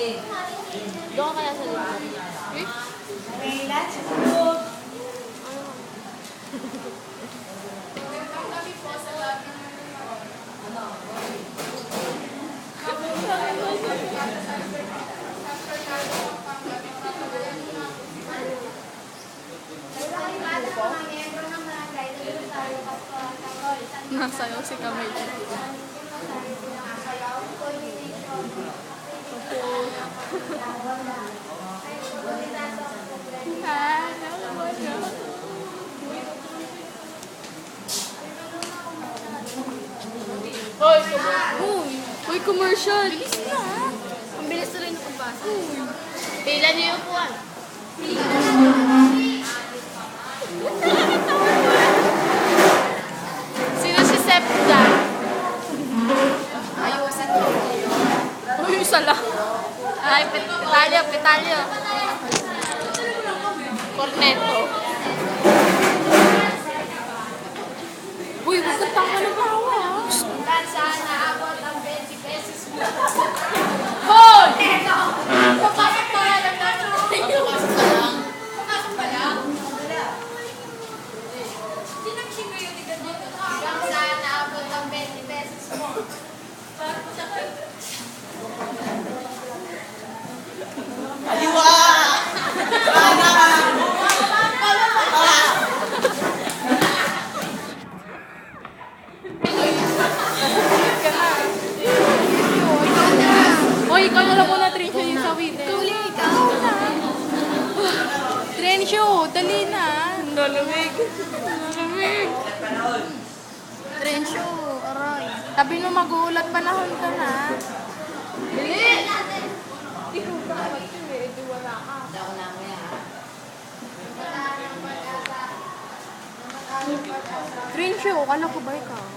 Doon ka kaya sa likod. Okay, let's go. Nasayaw si Kamay. Uy, commercial! Bilis na! Ang bilis na rin yung pagbasa. Pila niyo yung upuan. Sino si Sepda? Ayusin mo. Uy, isa lang. Ay, petalyo. Corneto. Uy, magkatang ka na ba ako? Sana abot ang 20 pesos mo. Hoy! Papasok pa lang natin. Papasok pa lang. Tinag-shing ko yung tigan dito. Sana abot ang 20 pesos mo. Aliwa! Hoy, ikaw na lang muna, Trensyo, yung sawit. Ikaw na. Trensyo, dali na. Nalamig. Trensyo, aray. Sabi mo mag-uulat, panahon ka na. Dali! Ikaw ka kasi, medyo wala ka. Trensyo, kala ko ba ikaw?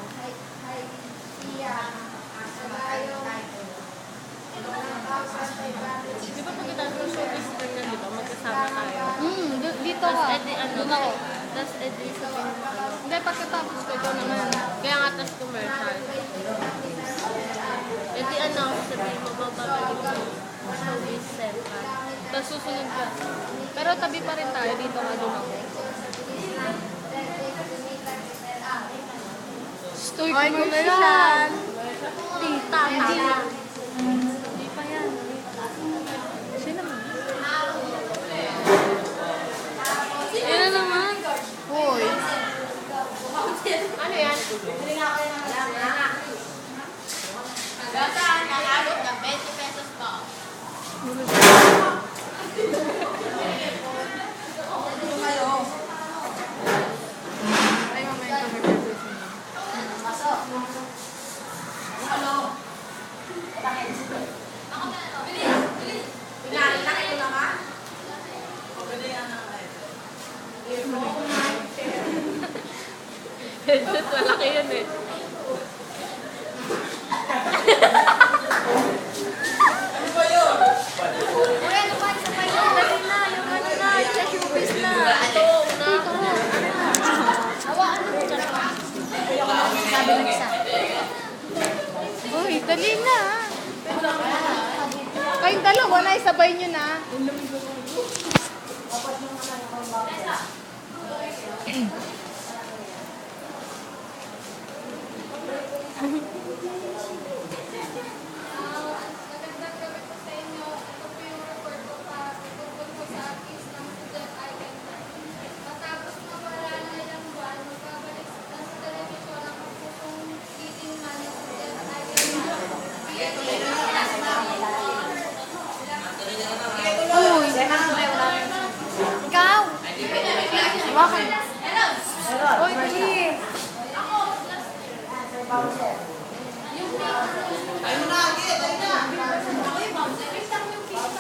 Di ba pag itaas yung showbiz spring na dito, magkasama tayo? Dito ka. Doon ako. Tapos edi sabihin mo ano. Hindi, pagkatapos ko ito naman. Kaya nga tas commercial. Edi ano, sabihin mo, bababalik ko. Showbiz center. Tapos susunod ka. Pero tabi pa rin tayo. Dito ka, doon ako. Stoy commercial. Tita, tata. Hindi pa yan. Sino naman? Yan na naman. Hoy. Ano yan? Saan nakabot ng 20 pesos po? Ay, mamaya ka mag-graduation mo. Headset, malaki yun eh. Uy, dali na. Kayong dalawa na, isabay nyo na. Ikaw! Hawakan. Uy, dali.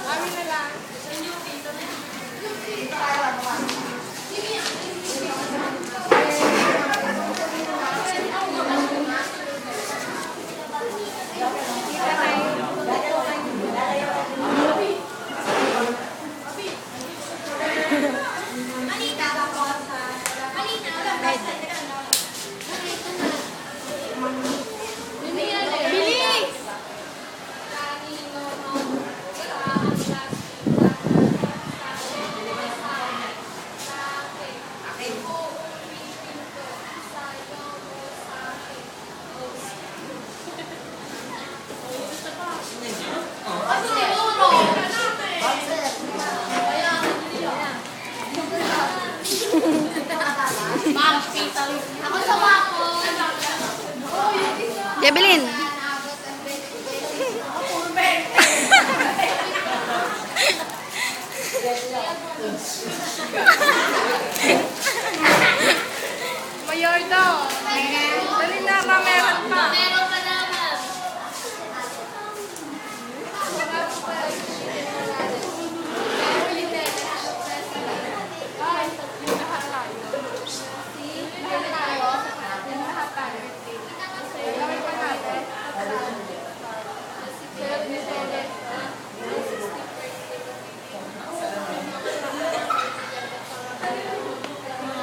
Amin na lang. Bilis! Jebelin. Naabot ang 20. Mayordo. Dali na, ma, meron pa. Meron pa naman.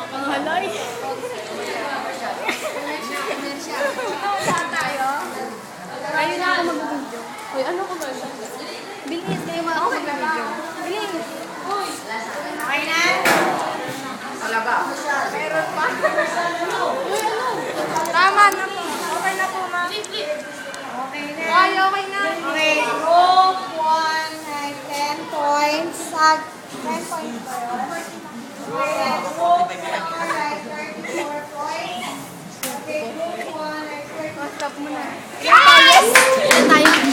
Panghalay. Ayun na ako mag-video. Uy, ano ko ba? Bilis kayo mga ako mag-video. Bilis. Okay na? Meron pa. Uy, ano? Tama na po. Okay na po, ma. Okay na. Ay, okay na. Okay, group 1 ay 10 points. 10 points ba yun? Okay, group 4 ay 34 points. Okay, group 1 ay 34 Stop mo na. Yes! Tayo.